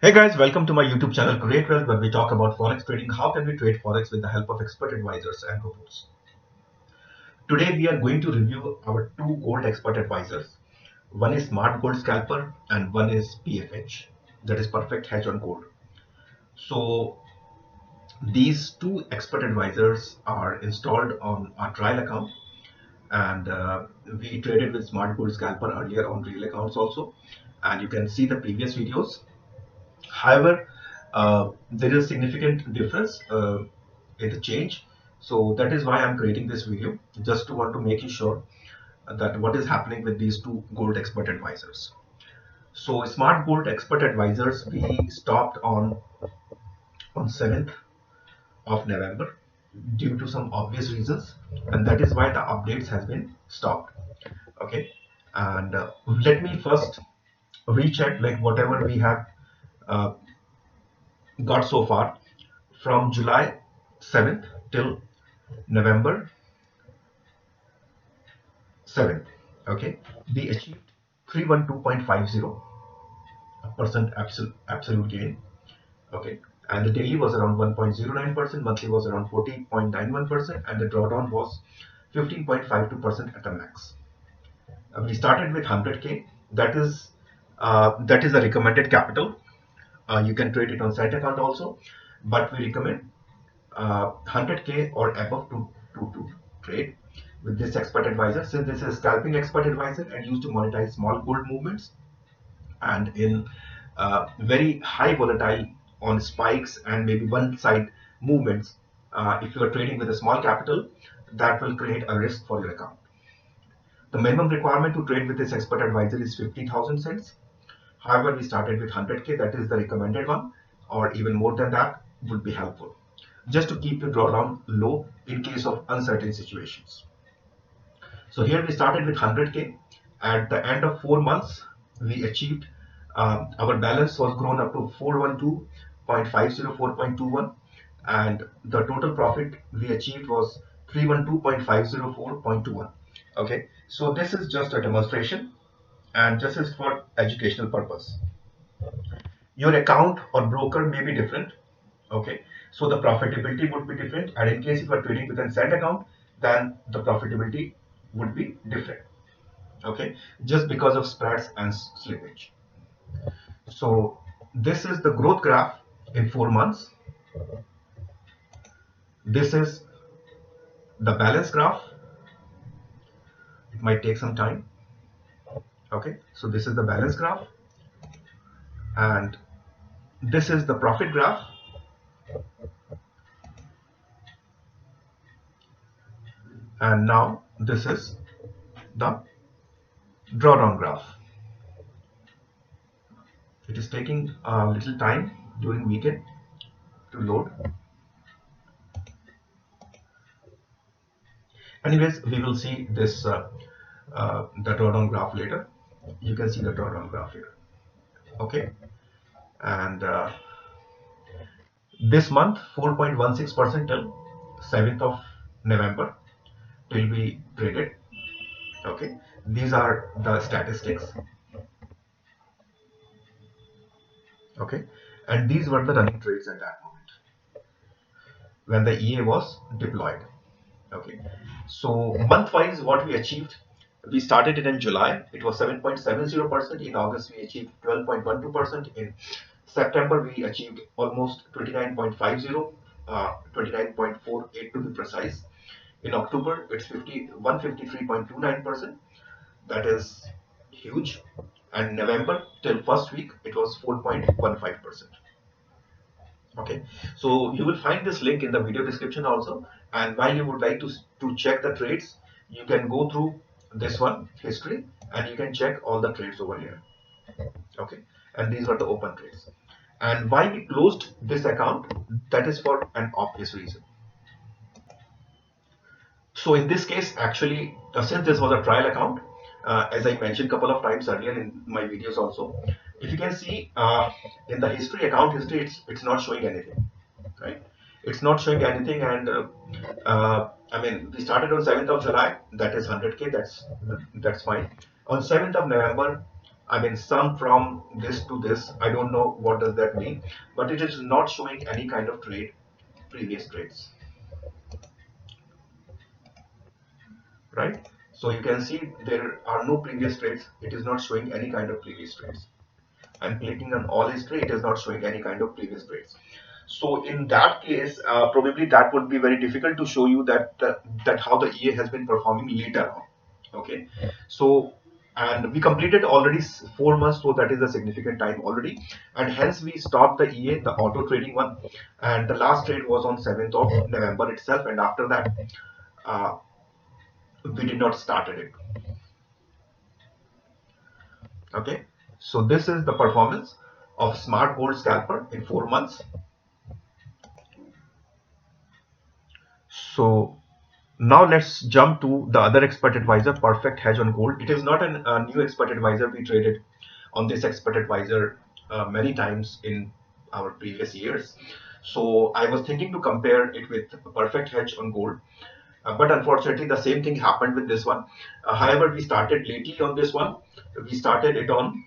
Hey guys, welcome to my YouTube channel Create Wealth, where we talk about Forex trading. How can we trade Forex with the help of expert advisors and robots? Today we are going to review our two gold expert advisors. One is Smart Gold Scalper and one is PFH, that is Perfect Hedge on Gold. So these two expert advisors are installed on our trial account, and we traded with Smart Gold Scalper earlier on real accounts also, and you can see the previous videos. However, there is significant difference in the change. So that is why I'm creating this video, just to want to make you sure that what is happening with these two gold expert advisors. So Smart Gold expert advisors we stopped on 7th of November due to some obvious reasons, and that is why the updates has been stopped. Okay, and let me first recheck like whatever we have uh, got so far from July 7th till November 7th. Okay, we achieved 312.50% absolute gain. Okay, and the daily was around 1.09%, monthly was around 40.91%, and the drawdown was 15.52% at the max. We started with 100k. That is a recommended capital. You can trade it on site account also, but we recommend 100k or above to trade with this expert advisor, since this is scalping expert advisor and used to monetize small gold movements, and in very high volatile on spikes and maybe one side movements. If you are trading with a small capital, that will create a risk for your account. The minimum requirement to trade with this expert advisor is 50,000 cents. However, we started with 100k, that is the recommended one, or even more than that would be helpful, just to keep the drawdown low in case of uncertain situations. So here we started with 100k. At the end of 4 months, we achieved our balance was grown up to 412.504.21, and the total profit we achieved was 312.504.21. Okay, so this is just a demonstration, and this is for educational purpose. Your account or broker may be different. Okay, so the profitability would be different, and in case if you are trading with a set account, then the profitability would be different. Okay, just because of spreads and slippage. So this is the growth graph in 4 months. This is the balance graph. It might take some time. Okay, so this is the balance graph, and this is the profit graph, and now this is the drawdown graph. It is taking a little time during weekend to load. Anyways, we will see this the drawdown graph later. You can see the drawdown graph here. Okay, and this month 4.16% till 7th of November till we traded. Okay, these are the statistics. Okay, and these were the running trades at that moment when the EA was deployed. Okay, so month wise what we achieved, we started it in July, it was 7.70%. In August we achieved 12.12%. In September we achieved almost 29.50, 29.48 to be precise. In October it's 153.29%, that is huge. And November till first week it was 4.15%. Okay, so you will find this link in the video description also, and while you would like to check the trades, you can go through this one history and you can check all the trades over here. Okay, and these were the open trades. And why we closed this account, that is for an obvious reason. So in this case, actually, since this was a trial account, as I mentioned a couple of times earlier in my videos also, if you can see in the history, account history, it's not showing anything, right? It's not showing anything, and I mean, we started on 7th of July, that is 100k, that's fine. On 7th of November, I mean sum from this to this. I don't know what does that mean, but it is not showing any kind of trade, previous trades, right? So you can see there are no previous trades. It is not showing any kind of previous trades. I'm clicking on all history. It is not showing any kind of previous trades. So in that case, probably that would be very difficult to show you that how the EA has been performing later on. Okay, so and we completed already 4 months, so that is a significant time already, and hence we stopped the EA, the auto trading one, and the last trade was on 7th of November itself, and after that uh, we did not started it. Okay, so this is the performance of Smart Gold Scalper in 4 months. So now let's jump to the other expert advisor, Perfect Hedge on Gold. It is not a new expert advisor. We traded on this expert advisor many times in our previous years. So I was thinking to compare it with Perfect Hedge on Gold. But unfortunately, the same thing happened with this one. However, we started lately on this one. We started it on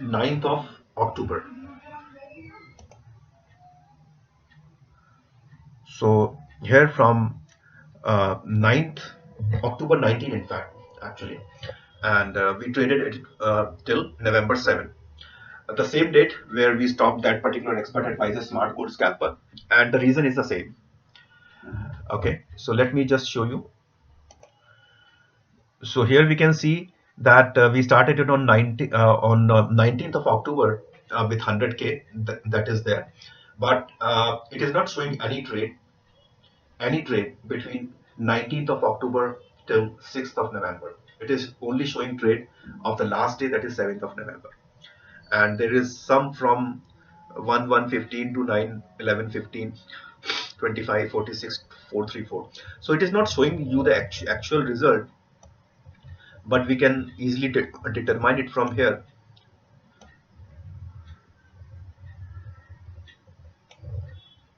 9th of October. So here from 9th, October 19, in fact, actually, and we traded it till November 7, the same date where we stopped that particular expert advisor Smart Gold Scalper, and the reason is the same. Okay, so let me just show you. So here we can see that we started it on 19th of October with 100k, that is there, but it is not showing any trade between 19th of October till 6th of November. It is only showing trade of the last day, that is 7th of November. And there is some from 1:15 to 9:11:15, 25, 46, 434. So it is not showing you the actual result, but we can easily determine it from here.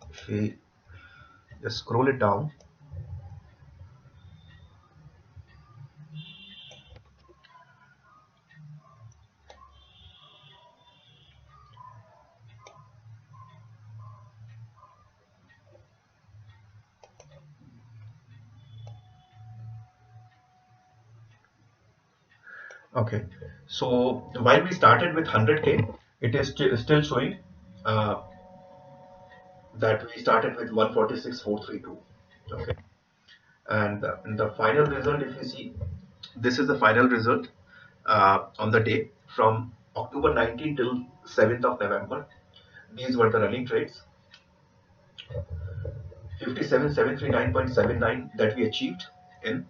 If we just scroll it down, okay. So while we started with 100k, it is still showing uh, that we started with 146,432. Okay, and the final result, if you see, this is the final result on the day from October 19 till 7th of November. These were the running trades. 57,739.79 that we achieved in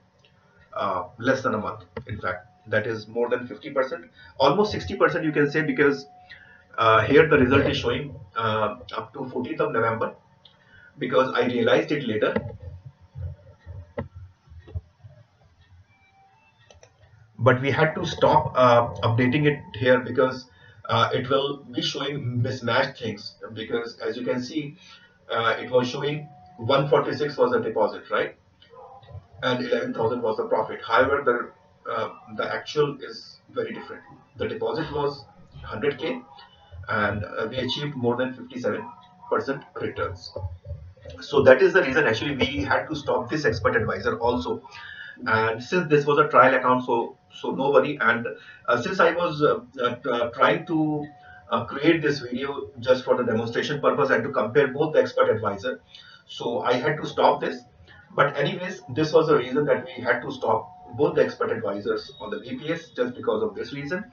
less than a month. In fact, that is more than 50%, almost 60% you can say, because here the result is showing up to 14th of November, because I realized it later, but we had to stop updating it here because it will be showing mismatched things, because as you can see, it was showing 146 was the deposit, right, and 11,000 was the profit. However, the actual is very different. The deposit was 100k, and we achieved more than 57% returns. So that is the reason actually we had to stop this expert advisor also. And since this was a trial account, so no worry. And since I was trying to create this video just for the demonstration purpose and to compare both the expert advisor, so I had to stop this. But anyways, this was the reason that we had to stop both the expert advisors on the VPS, just because of this reason.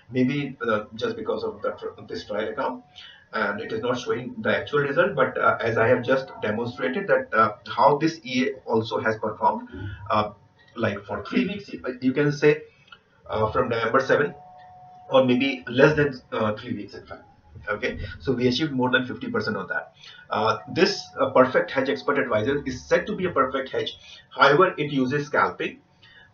Maybe just because of this trial account, and it is not showing the actual result. But as I have just demonstrated that how this EA also has performed, like for 3 weeks, you can say, from November 7, or maybe less than 3 weeks, in fact. Okay, so we achieved more than 50% of that. This perfect hedge expert advisor is said to be a perfect hedge. However, it uses scalping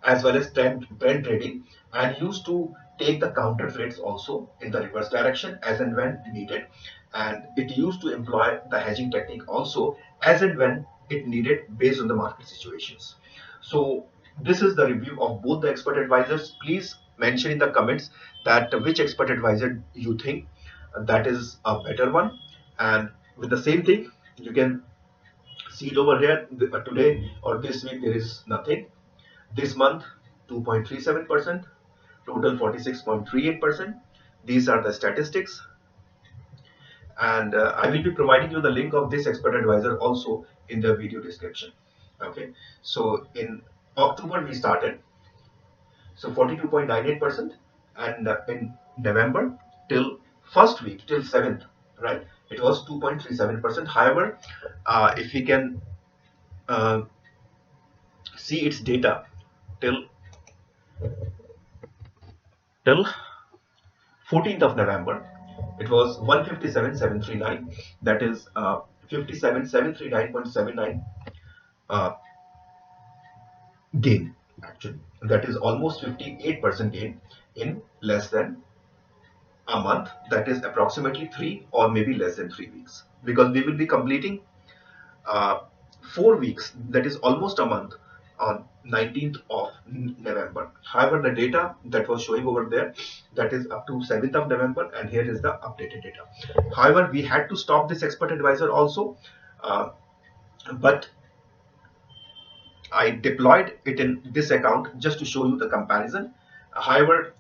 as well as trend trading, and used to take the counter trades also in the reverse direction as and when needed, and it used to employ the hedging technique also as and when it needed based on the market situations. So this is the review of both the expert advisors. Please mention in the comments that which expert advisor you think that is a better one. And with the same thing, you can see it over here. Today or this week there is nothing. This month 2.37%, total 46.38%. These are the statistics, and I will be providing you the link of this expert advisor also in the video description. Okay, so in October we started, so 42.98%, and in November till first week till 7th, right, it was 2.37%. However, if we can uh, see its data till 14th of November, it was 157,739. That is 57,739.79 uh, gain. Actually, that is almost 58% gain in less than a month. That is approximately 3 or maybe less than 3 weeks, because we will be completing uh, 4 weeks, that is almost a month, on 19th of November. However, the data that was showing over there, that is up to 7th of November, and here is the updated data. However, we had to stop this expert advisor also, uh, but I deployed it in this account just to show you the comparison. However,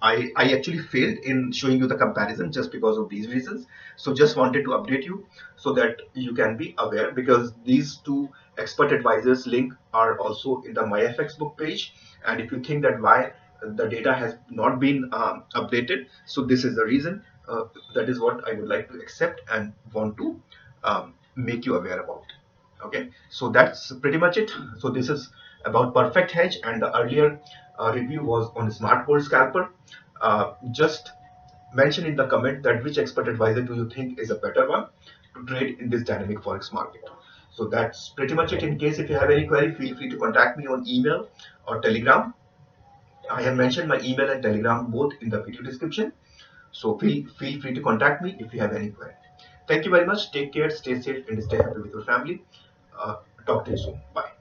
I actually failed in showing you the comparison just because of these reasons. So just wanted to update you so that you can be aware, because these two expert advisors link are also in the MyFX book page. And if you think that why the data has not been updated, so this is the reason. That is what I would like to accept and want to make you aware about. Okay, so that's pretty much it. So this is about perfect hedge, and the earlier review was on Smart Gold Scalper. Just mention in the comment that which expert advisor do you think is a better one to trade in this dynamic forex market. So that's pretty much it. In case if you have any query, feel free to contact me on email or telegram. I have mentioned my email and telegram both in the video description, so feel free to contact me if you have any query. Thank you very much. Take care, stay safe, and stay happy with your family. Talk to you soon. Bye.